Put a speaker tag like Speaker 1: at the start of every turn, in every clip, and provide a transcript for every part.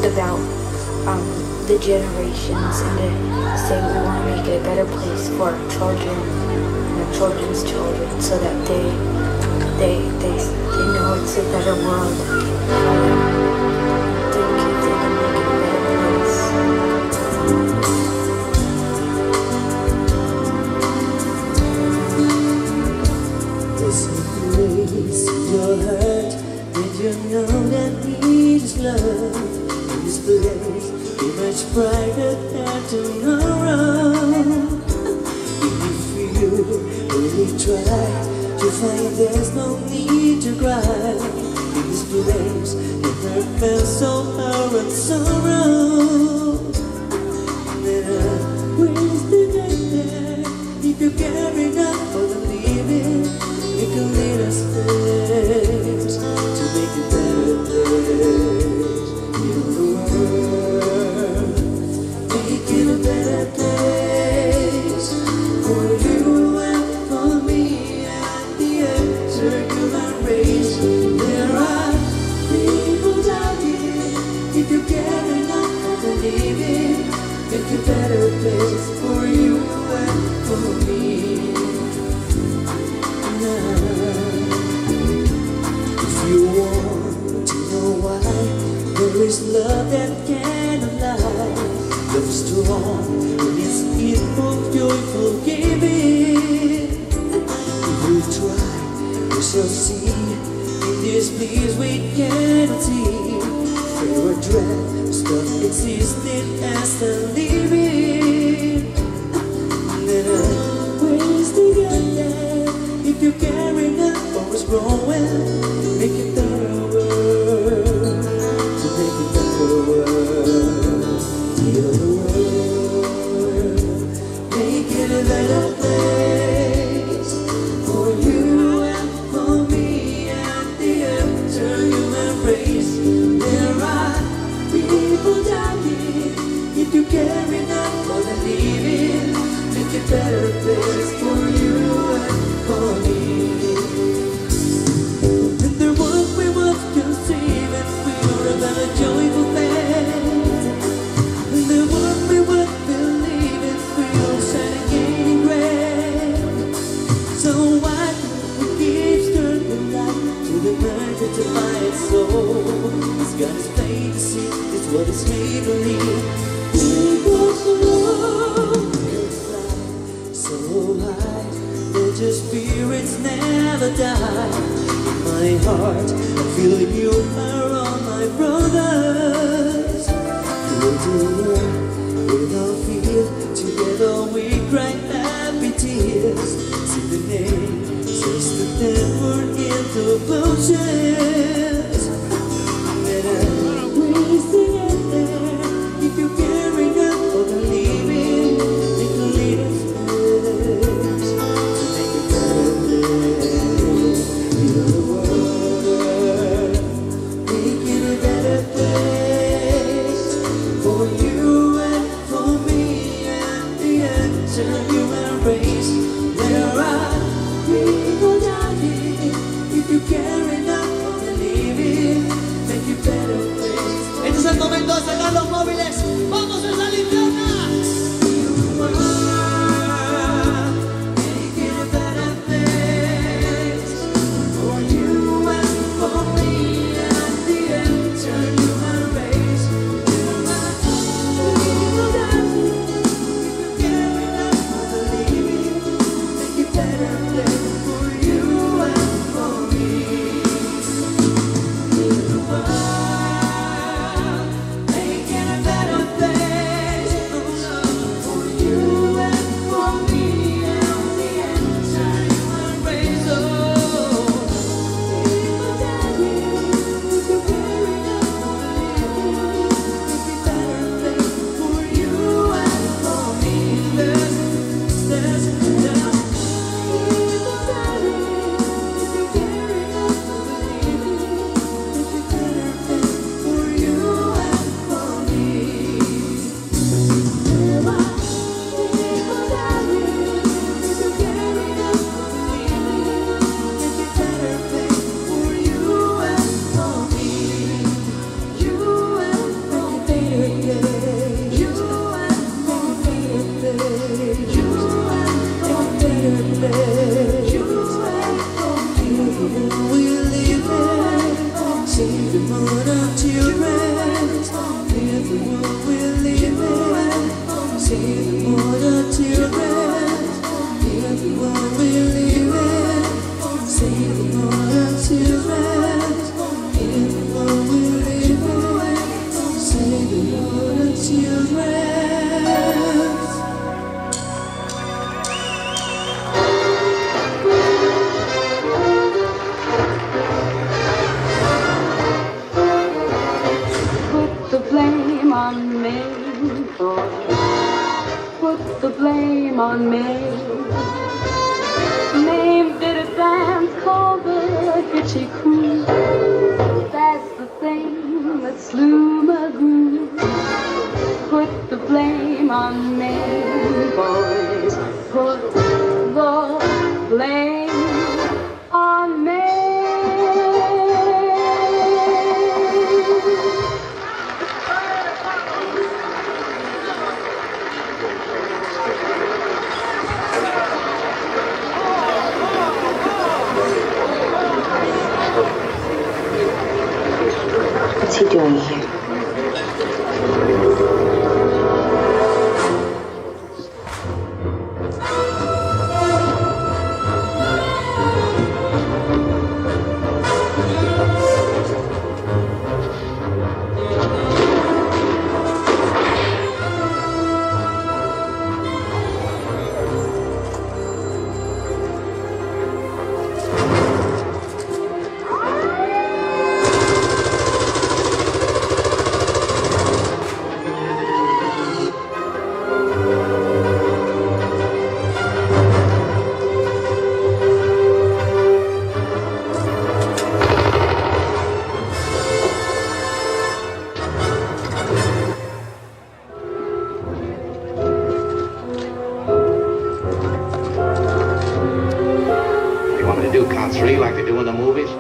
Speaker 1: About the generations and to say we want to make it a better place for our children and our children's children so that they know it's a better world. Their kids they can make it a better place.
Speaker 2: This place your heart, did you know that needs love? This place be much brighter than tomorrow. If you really try to find there's no need to cry. In this place never felt so hard and sorrow. Then where's the night there? If you care enough for the living, you can lead us there to make it better place. Make it a better place for you and for me and the entire human race. There are people down here. If you care enough for the living, make a better place for you and for me. Now, if you want to know why, there is love that cannot lie. Love is strong and it's equal, joyful giving. If we try, we shall see. In this place we cannot see. Fear or dread, stuff existing as the living. Then ways to get there. If you care enough for what's growing, make it better world. Make it better world, heal the world, make it a better place for you and for me and the entire human race. There are people down here. If you care enough for the living, make it a better place for you and for me. And the world we must conceive and about a joyful face. And the world we would believe in, we all shine gaining grace. So why we keep stirring the light to the night that divides soul? It's got its plain to see, it's what it's made to leave. It was alone, it's fly so high that your spirits never die. In my heart, I feel you are all my brothers. We'll do it without fear. Together we cry happy tears. Sing the name, says the dead were into potions. And we sing it there. If you care enough for the living, it will lead us there to make it better place. Heal the world, make it a better place for you and for me and the entire human race. There are people down here. If you care enough for for the children. If what we live in, sing it for the children. If what we live in, sing it for the children.
Speaker 3: Put the blame on me, boy. Put the blame on me. Name did a dance called the Hitchy Crew. That's the thing that slew my groove. Put the blame on me, boys. Put the blame on me.
Speaker 1: What's he doing here?
Speaker 4: You want me to do count three like they do in the movies?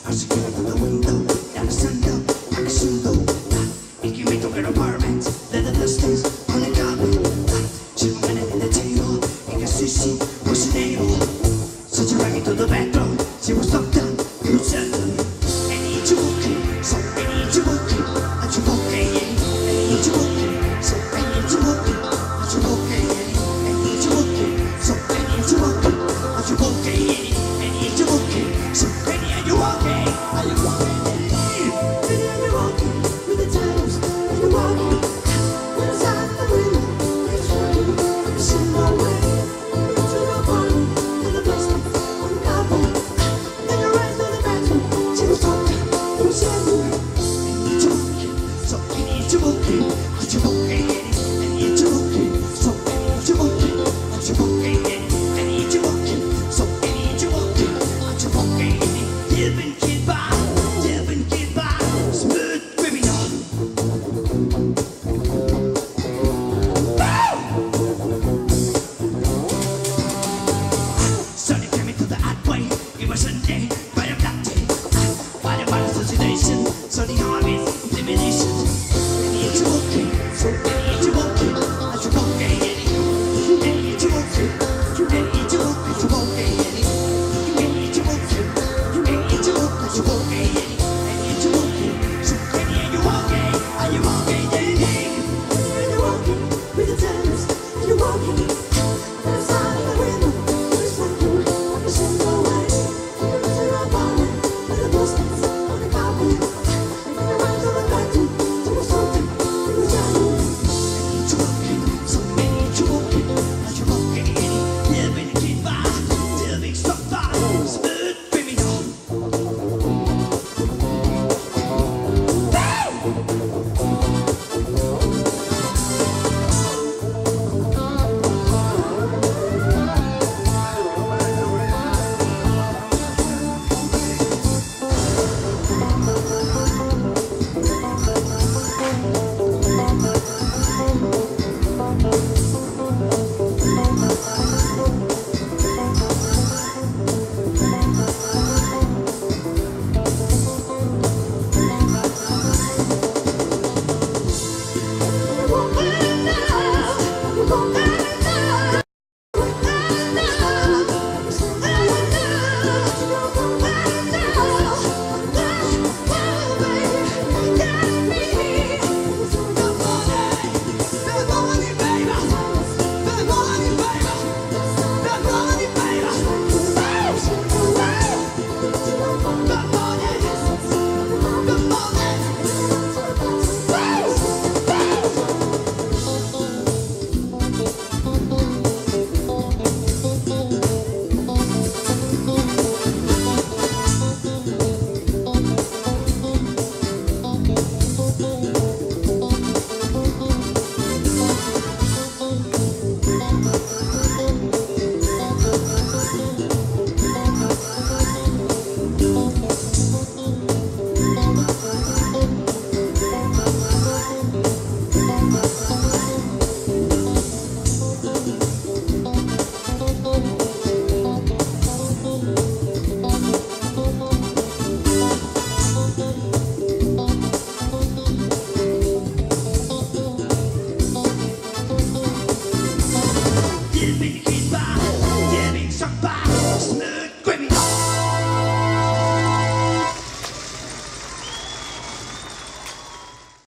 Speaker 2: Down the sun, down the sun, down the sun, down the sun, down the sun, down the sun, down the sun,